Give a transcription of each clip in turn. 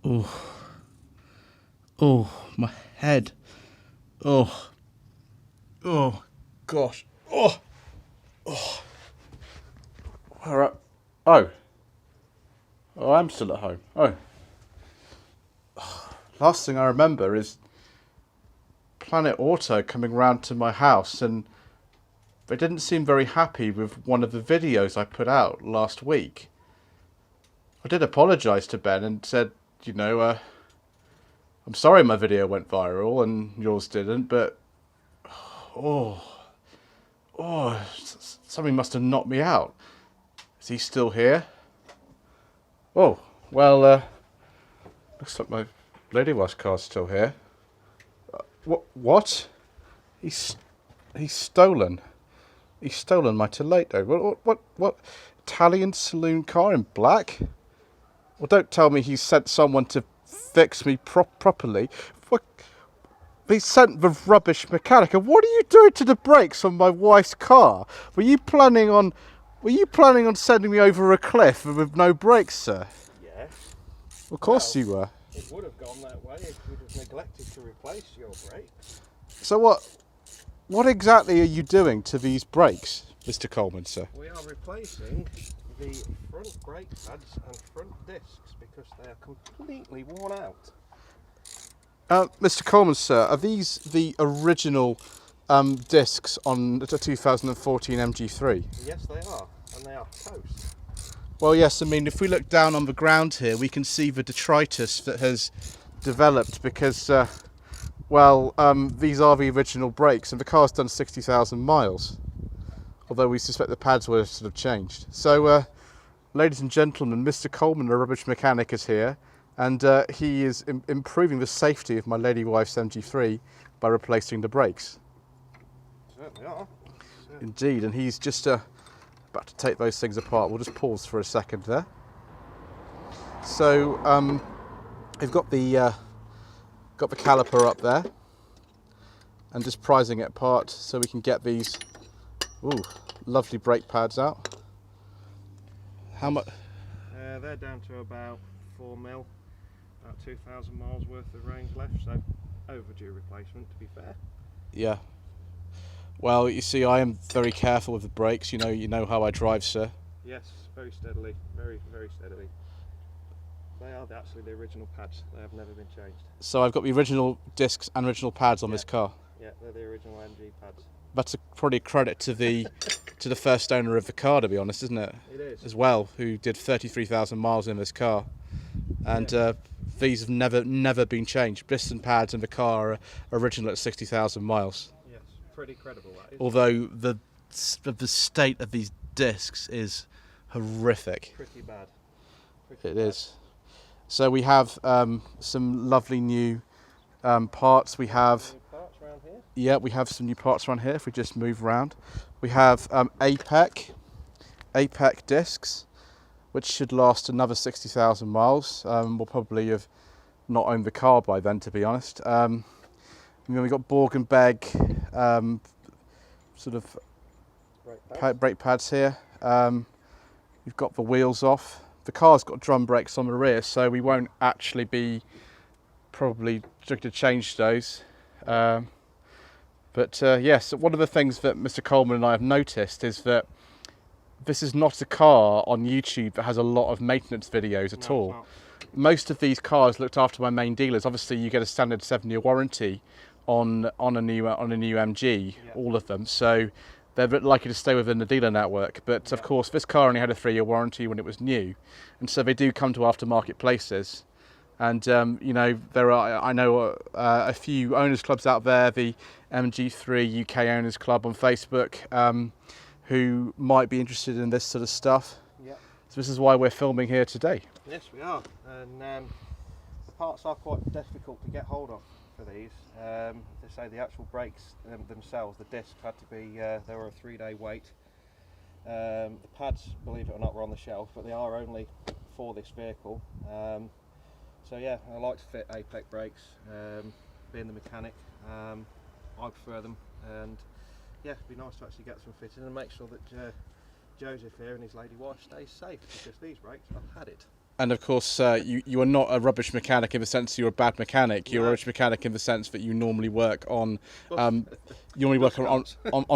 Oh, oh, my head. Oh, oh, gosh. Oh, where are... Oh. Oh, I'm still at home. Oh. Last thing I remember is Planet Auto coming round to my house, and they didn't seem very happy with one of the videos I put out last week. I did apologise to Ben and said, I'm sorry my video went viral and yours didn't, but oh, something must have knocked me out. Is he still here? Oh, well, looks like my lady wash car's still here. What? He's stolen. He's stolen my Toledo. What? Italian saloon car in black? Well, don't tell me he sent someone to fix me properly. What? He sent the rubbish mechanic. And what are you doing to the brakes on my wife's car? Were you planning on sending me over a cliff with no brakes, sir? Yes. Of course you were. It would have gone that way if you'd have neglected to replace your brakes. So what exactly are you doing to these brakes, Mr. Coleman, sir? We are replacing the front brake pads and front discs because they are completely worn out. Mr. Coleman, sir, are these the original discs on the 2014 MG3? Yes, they are, and they are toast. Well, yes, I mean, if we look down on the ground here, we can see the detritus that has developed because, these are the original brakes and the car's done 60,000 miles, although we suspect the pads were sort of changed. So, ladies and gentlemen, Mr. Coleman, the rubbish mechanic, is here, and he is improving the safety of my lady wife's MG3 by replacing the brakes. Certainly are. Indeed, and he's just about to take those things apart. We'll just pause for a second there. So we've got the caliper up there, and just prising it apart so we can get these lovely brake pads out. How much? They're down to about 4 mil, about 2,000 miles worth of range left, so overdue replacement to be fair. Yeah. Well, you see, I am very careful with the brakes. You know how I drive, sir. Yes, very steadily, very, very steadily. They are actually the original pads. They have never been changed. So I've got the original discs and original pads on this car. Yeah, they're the original MG pads. That's probably a credit to the first owner of the car, to be honest, isn't it? It is. As well, who did 33,000 miles in this car, and these have never been changed. Discs and pads in the car are original at 60,000 miles. Yes, pretty credible that is. Although the state of these discs is horrific. Pretty bad. It is. So we have some lovely new parts. We have. Parts around here? Yeah, we have some new parts around here if we just move around. We have APEC discs, which should last another 60,000 miles. We'll probably have not owned the car by then, to be honest. And then we've got Borg and Begg sort of brake pads here. We've got the wheels off. The car's got drum brakes on the rear, so we won't actually be probably to change those. Yes, one of the things that Mr. Coleman and I have noticed is that this is not a car on YouTube that has a lot of maintenance videos at all. Most of these cars looked after by main dealers. Obviously, you get a standard 7-year warranty on a new MG, all of them. So they're likely to stay within the dealer network. But of course, this car only had a 3-year warranty when it was new, and so they do come to aftermarket places. And there are, I know, a few owners clubs out there, the MG3 UK Owners Club on Facebook, who might be interested in this sort of stuff. Yeah. So this is why we're filming here today. Yes, we are. And the parts are quite difficult to get hold of for these. They say the actual brakes themselves, the discs had to be, they were a 3-day wait. The pads, believe it or not, were on the shelf, but they are only for this vehicle. So yeah, I like to fit APEC brakes. Being the mechanic, I prefer them, and yeah, it'd be nice to actually get some fitted and make sure that Joseph here and his lady wife stays safe, because these brakes, I've had it. And of course, you are not a rubbish mechanic in the sense you're a bad mechanic. You're a rubbish mechanic in the sense that you normally work on on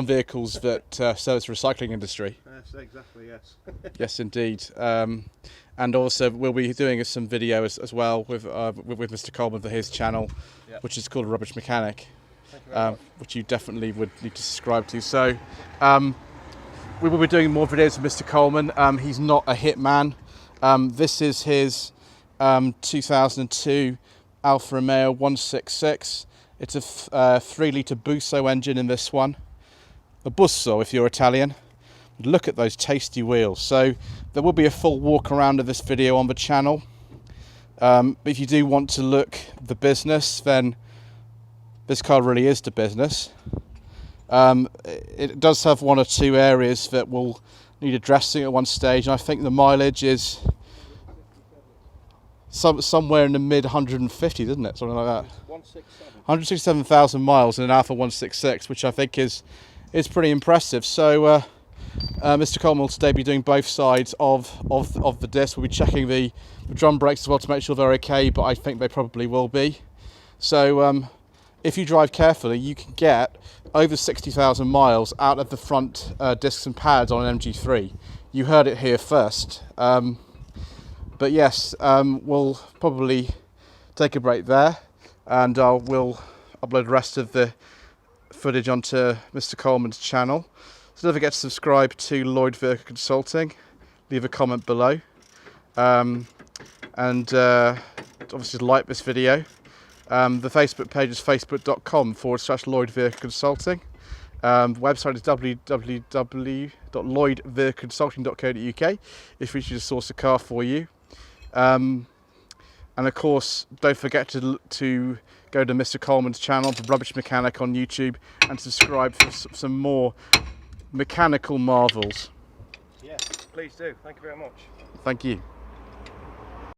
vehicles that service the recycling industry. Yes, exactly. Yes. Yes, indeed. And also, we'll be doing some video as well with Mr. Coleman for his channel, which is called Rubbish Mechanic, which you definitely would need to subscribe to. So, we will be doing more videos with Mr. Coleman. He's not a hitman. This is his 2002 Alfa Romeo 166. It's a 3-litre Busso engine in this one. A Busso if you're Italian. Look at those tasty wheels. So there will be a full walk around of this video on the channel. But if you do want to look the business, then this car really is the business. It does have 1 or 2 areas that will need addressing at one stage, and I think the mileage is somewhere in the mid 150, isn't it? Something like that. 167,000 miles in an Alfa 166, which I think is pretty impressive. So Mr. Coleman will today be doing both sides of the disc. We'll be checking the drum brakes as well to make sure they're okay, but I think they probably will be. So if you drive carefully, you can get over 60,000 miles out of the front discs and pads on an MG3. You heard it here first. But yes, we'll probably take a break there, and we'll upload the rest of the footage onto Mr. Coleman's channel. So don't forget to subscribe to Lloyd Vehicle Consulting. Leave a comment below, and obviously like this video. The Facebook page is facebook.com/Lloyd Vehicle Consulting. The website is www.lloydvehicleconsulting.co.uk if we should source a car for you. And of course, don't forget to go to Mr. Coleman's channel, The Rubbish Mechanic on YouTube, and subscribe for some more mechanical marvels. Yes, please do. Thank you very much. Thank you.